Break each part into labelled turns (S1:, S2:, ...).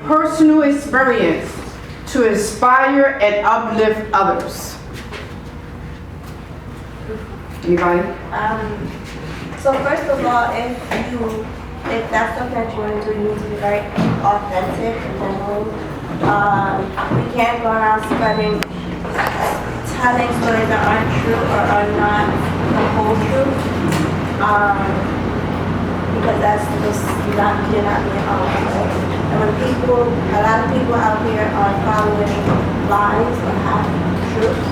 S1: personal experience to inspire and uplift others? Anybody?
S2: So first of all, if that's something that you want to do, you need to be very authentic and genuine. We can't go around spreading, telling stories that aren't true or are not the whole truth. Because that's just not, you're not being honest. And when a lot of people out here are following lies or half-truths.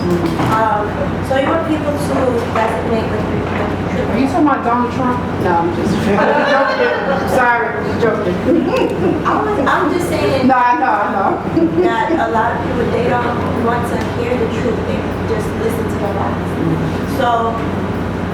S2: So you want people to resonate with the truth.
S1: Are you talking about Donald Trump? No, I'm just joking. Sorry, I'm just joking.
S2: I'm just saying
S1: No, I know.
S2: that a lot of people, they don't want to hear the truth. They just listen to the lies. So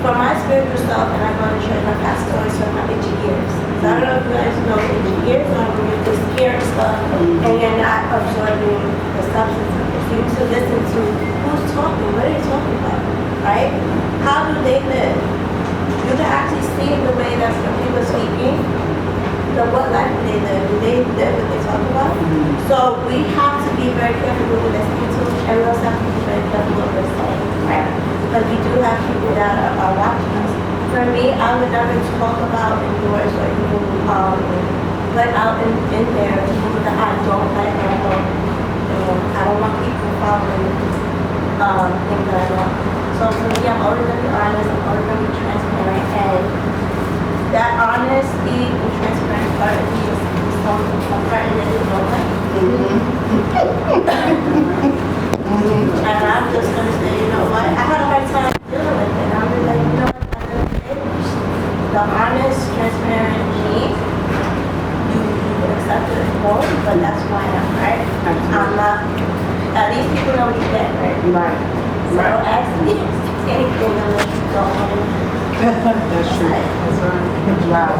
S2: for my spiritual self, and I go to church, my pastor always talks about itchy ears. So I don't know if you guys know what itchy ears are when you're just hearing stuff and you're not absorbing the substance of it. So you need to listen to who's talking, what are they talking about, right? How do they live? You can actually see the way that when people are speaking, what life do they live? Do they live what they talk about? So we have to be very careful what we're listening to, and we also have to be very careful what we're saying, right? Because we do have people that are watching us. For me, I would never talk about endorse or even put out in there people that I don't like or I don't want people following things that I don't. So for me, I'm always going to be honest, I'm always going to be transparent, and that honesty and transparency is something important in this moment. And I'm just going to say, you know what, I had a hard time dealing with it. I'm just like, you know what, at the end of the day, the honest, transparent me, you can accept it as more, but that's who I am, right? I'm not, at least people know me then, right?
S1: Right.
S2: So don't ask me anything unless you don't want to.
S1: That's true. That's right. Wow.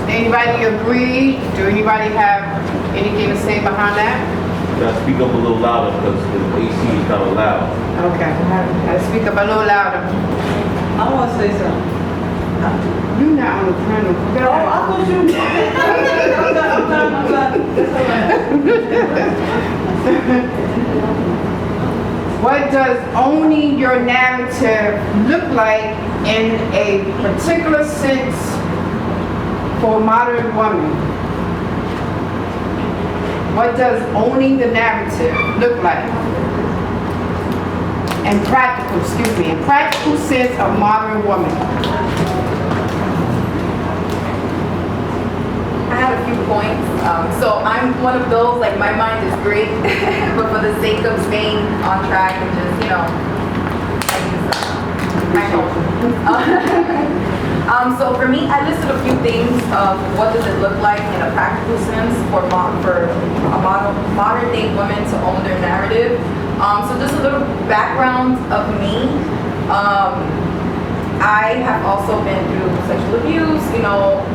S1: Anybody agree? Do anybody have anything to say behind that?
S3: Gotta speak up a little louder because the AC is kind of loud.
S1: Okay. Gotta speak up a little louder.
S4: I want to say something.
S1: You're not on the panel.
S4: Oh, I thought you were. I'm glad. That's all right.
S1: What does owning your narrative look like in a particular sense for a modern woman? What does owning the narrative look like? In practical sense of modern woman.
S5: I have a few points. So I'm one of those, like my mind is great, but for the sake of staying on track and just, I use my phone. So for me, I listed a few things of what does it look like in a practical sense for a modern day woman to own their narrative. So just a little background of me. I have also been through sexual abuse,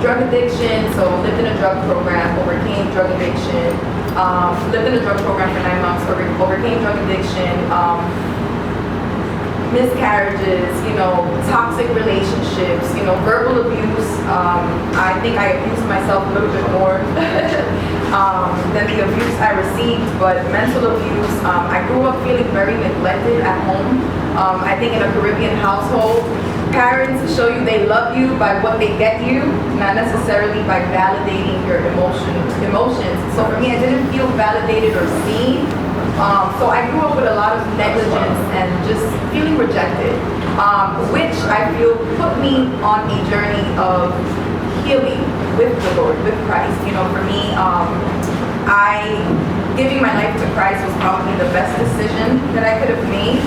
S5: drug addiction, so lived in a drug program, overcame drug addiction, lived in a drug program for 9 months, overcame drug addiction, miscarriages, toxic relationships, verbal abuse. I think I abused myself a little bit more than the abuse I received, but mental abuse. I grew up feeling very neglected at home. I think in a Caribbean household, parents show you they love you by what they get you, not necessarily by validating your emotions. So for me, I didn't feel validated or seen. So I grew up with a lot of negligence and just feeling rejected, which I feel put me on a journey of healing with the Lord, with Christ. For me, giving my life to Christ was probably the best decision that I could have made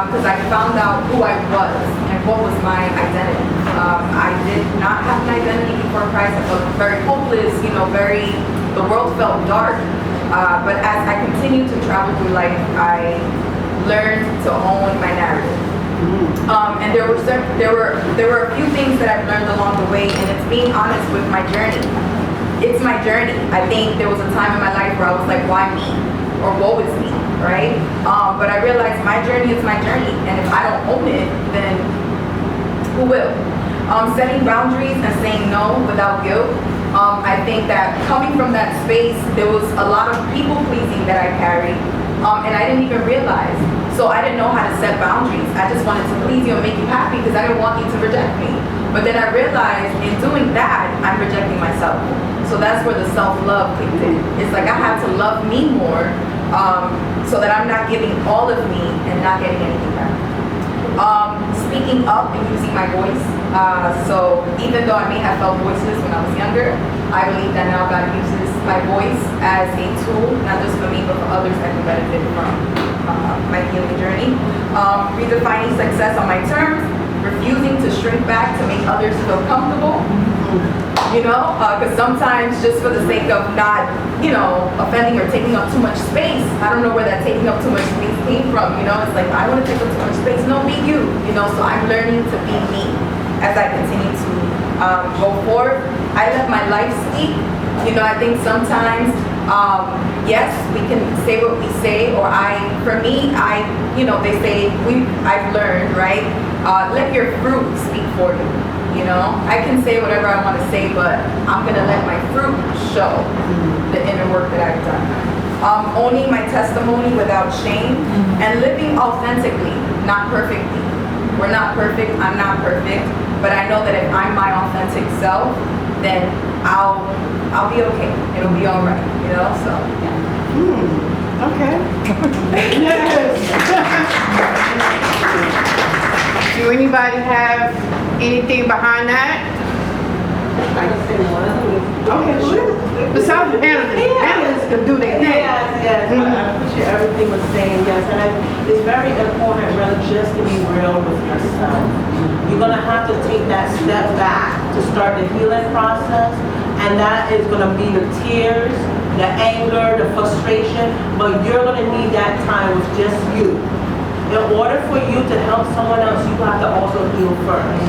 S5: because I found out who I was and what was my identity. I did not have an identity before Christ. I felt very hopeless, the world felt dark. But as I continued to travel through life, I learned to own my narrative. And there were a few things that I've learned along the way, and it's being honest with my journey. It's my journey. I think there was a time in my life where I was like, why me? Or woe is me, right? But I realized my journey is my journey, and if I don't own it, then who will? Setting boundaries and saying no without guilt. I think that coming from that space, there was a lot of people pleasing that I carried, and I didn't even realize. So I didn't know how to set boundaries. I just wanted to please you and make you happy because I didn't want you to reject me. But then I realized in doing that, I'm rejecting myself. So that's where the self-love kicked in. It's like I had to love me more, so that I'm not giving all of me and not getting anything back. Speaking up and using my voice. So even though I may have felt voiceless when I was younger, I believe that now God uses my voice as a tool, not just for me, but for others that can benefit from my healing journey. Redefining success on my terms, refusing to shrink back to make others feel comfortable. You know, because sometimes just for the sake of not, you know, offending or taking up too much space, I don't know where that taking up too much space came from, you know, it's like, I want to take up too much space, no, be you know, so I'm learning to be me as I continue to go forward. I let my life speak, you know, I think sometimes, yes, we can say what we say, or for me, you know, they say, I've learned, right, let your fruit speak for you. You know, I can say whatever I want to say, but I'm going to let my fruit show the inner work that I've done. Owning my testimony without shame and living authentically, not perfectly. We're not perfect, I'm not perfect, but I know that if I'm my authentic self, then I'll be okay. It'll be all right, you know, so, yeah.
S1: Okay. Yes. Do anybody have anything behind that?
S4: I can say one.
S1: Okay, sure. Besides the panelists can do their thing.
S4: Yes. I appreciate everything was saying, yes. And it's very important, really, just to be real with yourself. You're going to have to take that step back to start the healing process. And that is going to be the tears, the anger, the frustration. But you're going to need that time with just you. In order for you to help someone else, you have to also heal first.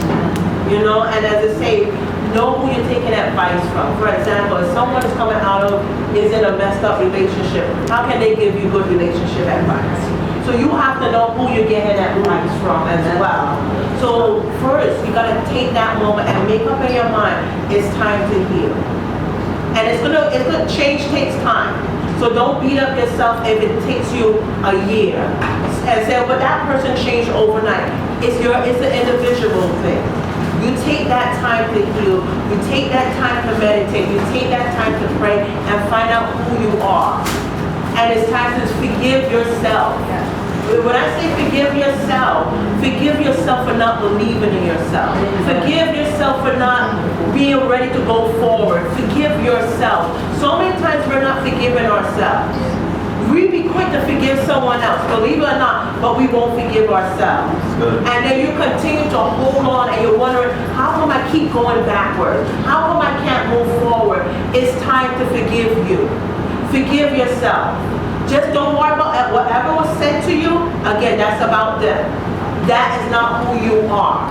S4: You know, and as I say, know who you're taking advice from. For example, if someone is coming out of, is in a messed up relationship, how can they give you good relationship advice? So you have to know who you're getting advice from as well. So first, you gotta take that moment and make up in your mind, it's time to heal. And it's gonna change takes time. So don't beat up yourself if it takes you a year. And say, but that person changed overnight. It's an individual thing. You take that time to heal. You take that time to meditate. You take that time to pray and find out who you are. And it's time to forgive yourself. When I say forgive yourself for not believing in yourself. Forgive yourself for not being ready to go forward. Forgive yourself. So many times we're not forgiving ourselves. We be quick to forgive someone else, believe it or not, but we won't forgive ourselves. And then you continue to hold on and you're wondering, how come I keep going backwards? How come I can't move forward? It's time to forgive you. Forgive yourself. Just don't worry about whatever was said to you. Again, that's about them. That is not who you are.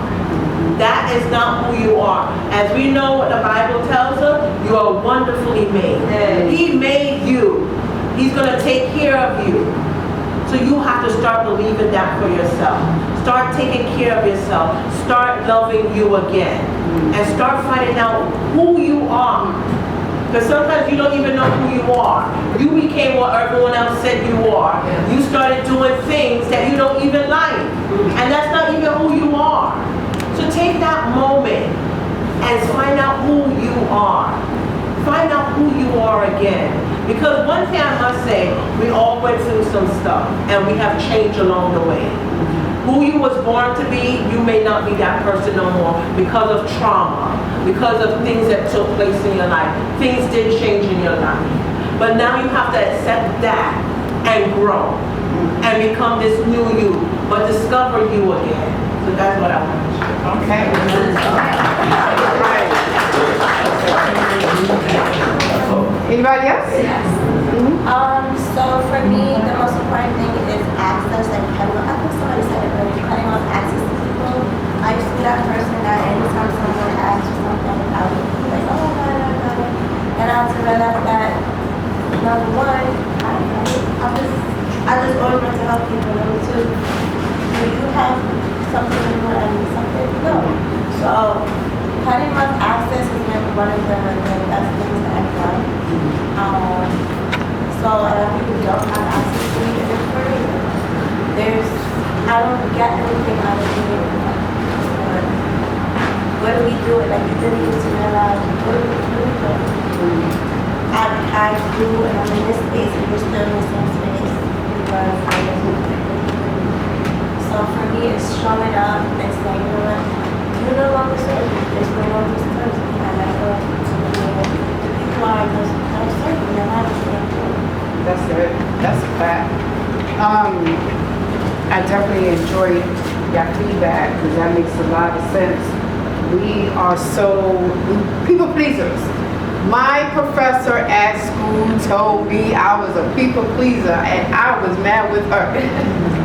S4: That is not who you are. As we know what the Bible tells us, you are wonderfully made. He made you. He's going to take care of you. So you have to start believing that for yourself. Start taking care of yourself. Start loving you again. And start finding out who you are. Because sometimes you don't even know who you are. You became what everyone else said you are. You started doing things that you don't even like. And that's not even who you are. So take that moment and find out who you are. Find out who you are again. Because one thing I must say, we all went through some stuff and we have changed along the way. Who you was born to be, you may not be that person no more because of trauma, because of things that took place in your life. Things did change in your life. But now you have to accept that and grow and become this new you, but discover you again. So that's what I want to share.
S1: Okay. Anybody else?
S2: Yes. So for me, the most important thing is access and cutting off. I think somebody said it earlier, cutting off access to people. I used to be that person that anytime someone asked for something, I would be like, oh, I got it. And I had to realize that, number one, I just always want to help people. Number two, do you have something you want to need something? No. So Having month access has been one of the best things that I've done. So a lot of people don't have access to it, and it's for a reason. I don't get anything out of it. What do we do? Like you didn't use to realize, what do we do? I grew and I'm in this space and you're still in the same space because I was moving. So for me, it's showing up and saying, you know what, you no longer serve me. There's no longer serve me. And I go to the people I was serving, they're not serving.
S1: That's it. That's a fact. I definitely enjoyed your feedback because that makes a lot of sense. We are people pleasers. My professor at school told me I was a people pleaser and I was mad with her.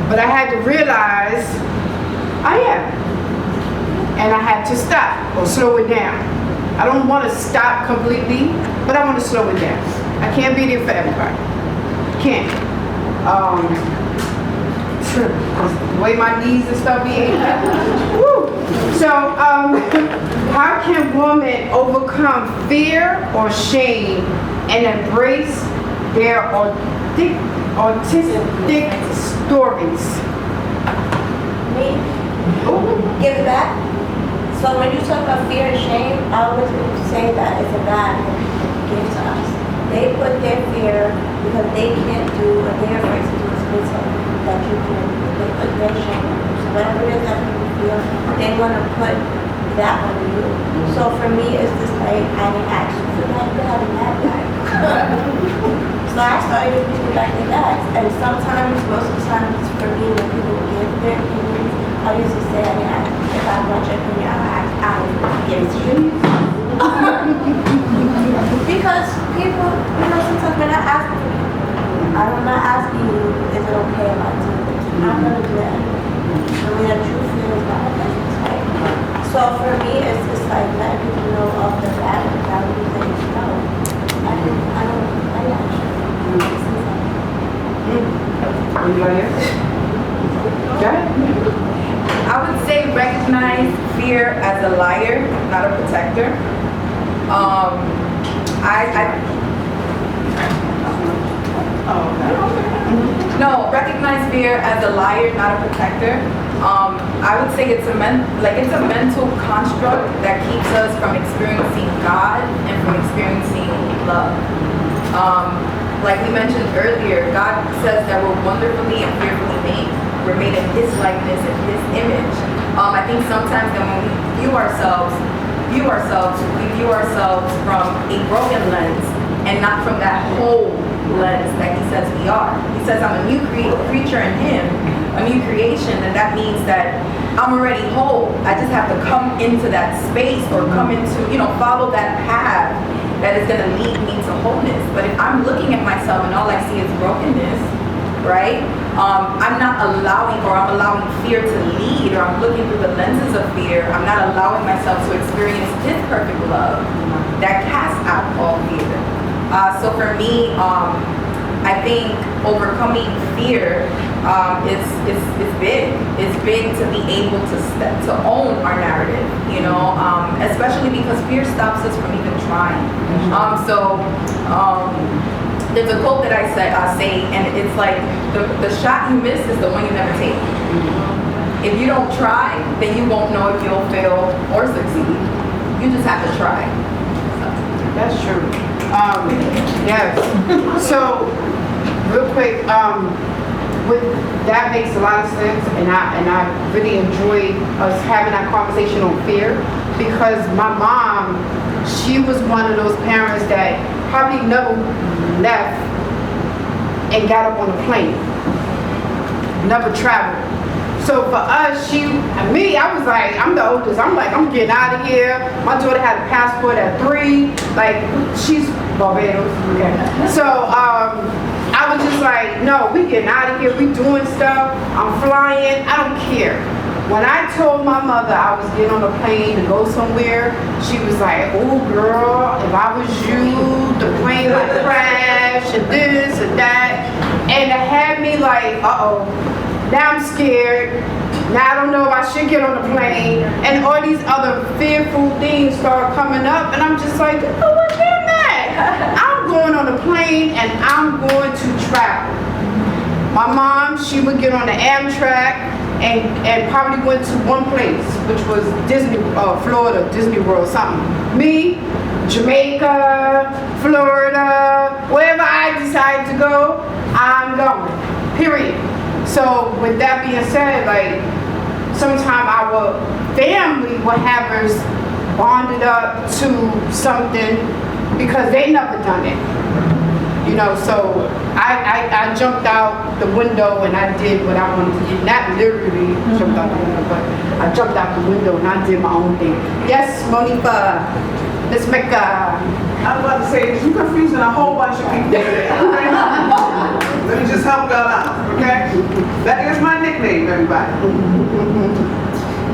S1: But I had to realize I am. And I had to stop or slow it down. I don't want to stop completely, but I want to slow it down. I can't be there for everybody. Can't. The way my knees and stuff be. Woo. So, how can women overcome fear or shame and embrace their autistic stories?
S2: Me? Give it back. So when you talk about fear and shame, I would say that it's a bad gift to us. They put their fear because they can't do what they're afraid to do is mental that you can. They put their shame. So whatever it is that people feel, they want to put that on you. So for me, it's just like I didn't ask you for that, you have a bad guy. So I started with people like that. And sometimes, most of the times for me, when people give their opinions, I usually say, if I want your opinion, I'll give it to you. Because people, sometimes we're not asking for you. I'm not asking you, is it okay if I do this? I'm going to do it anyway. The way that you feel is my business, right? So for me, it's just like letting people know off the bat without you saying, no, I don't like that shit.
S1: Anybody else? Okay.
S5: I would say recognize fear as a liar, not a protector. No, recognize fear as a liar, not a protector. I would say it's a mental construct that keeps us from experiencing God and from experiencing love. Like we mentioned earlier, God says that we're wonderfully and fearfully made. We're made in His likeness and His image. I think sometimes that when we view ourselves from a broken lens and not from that whole lens that He says we are. He says I'm a new creature in Him, a new creation, and that means that I'm already whole. I just have to come into that space or come into, follow that path that is going to lead me to wholeness. But if I'm looking at myself and all I see is brokenness, right? I'm not allowing, or I'm allowing fear to lead, or I'm looking through the lenses of fear. I'm not allowing myself to experience His perfect love that casts out all fear. So for me, I think overcoming fear is big. It's big to be able to own our narrative, especially because fear stops us from even trying. There's a quote that I say, and it's like, the shot you miss is the one you never take. If you don't try, then you won't know if you'll fail or succeed. You just have to try.
S1: That's true. Yes. So, real quick, that makes a lot of sense, and I really enjoyed us having that conversation on fear, because my mom, she was one of those parents that probably never left and got up on a plane, never traveled. So for us, I was like, I'm the oldest. I'm like, I'm getting out of here. My daughter had a passport at 3. Like, she's Barbados. Okay. So I was just like, no, we getting out of here. We doing stuff. I'm flying. I don't care. When I told my mother I was getting on a plane to go somewhere, she was like, oh girl, if I was you, the plane might crash and this and that. And it had me like, uh-oh. Now I'm scared. Now I don't know if I should get on the plane, and all these other fearful things start coming up, and I'm just like, oh, what damn that? I'm going on the plane, and I'm going to travel. My mom, she would get on the Amtrak and probably went to one place, which was Disney, Florida, Disney World, something. Me, Jamaica, Florida, wherever I decide to go, I'm going, period. So with that being said, like, sometimes our family will have us bonded up to something because they never done it. You know, so I jumped out the window and I did what I wanted to do. Not literally jumped out the window, but I jumped out the window and I did my own thing. Yes, Monifa, Miss Mecca.
S6: I was about to say, you're confusing a whole bunch of people today. Let me just help y'all out, okay? That is my nickname, everybody.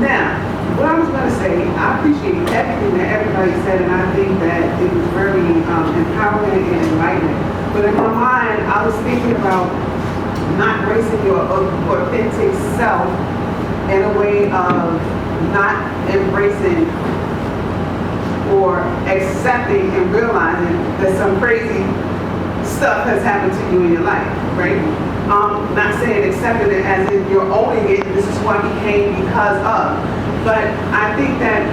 S6: Now, what I was going to say, I appreciate everything that everybody said, and I think that it was very empowering and enlightening. But in my mind, I was thinking about not embracing your authentic self in a way of not embracing or accepting and realizing that some crazy stuff has happened to you in your life, right? Not saying accepting it as in you're owning it, this is what he came because of. But I think that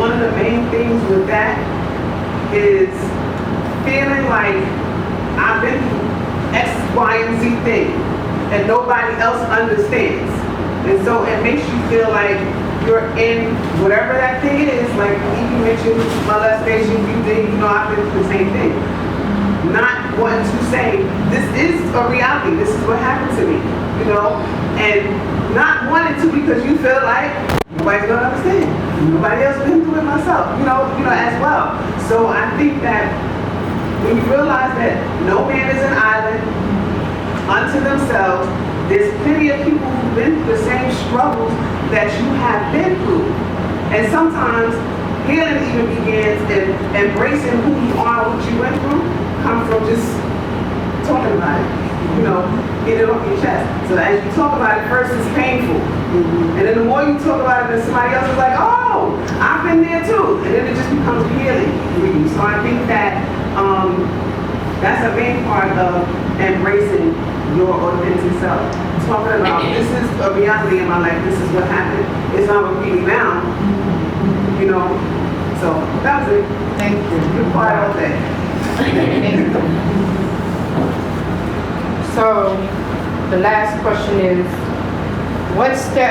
S6: one of the main things with that is feeling like I've been through X, Y, and Z thing, and nobody else understands. And so it makes you feel like you're in whatever that thing is, like you mentioned molestation, I've been through the same thing. Not wanting to say, this is a reality, this is what happened to me, and not wanting to because you feel like nobody's gonna understand. Nobody else been through it myself, as well. So I think that when you realize that no man is an island unto themselves, there's plenty of people who've been through the same struggles that you have been through. And sometimes healing even begins in embracing who you are, what you went through, comes from just talking about it, get it off your chest. So as you talk about it, first it's painful. And then the more you talk about it, then somebody else is like, oh, I've been there too. And then it just becomes healing for you. So I think that that's a main part of embracing your authentic self. Talking about, this is a reality in my life, this is what happened. It's not repeating now, So that was it.
S1: Thank you.
S6: You're quiet all day.
S1: So the last question is, what steps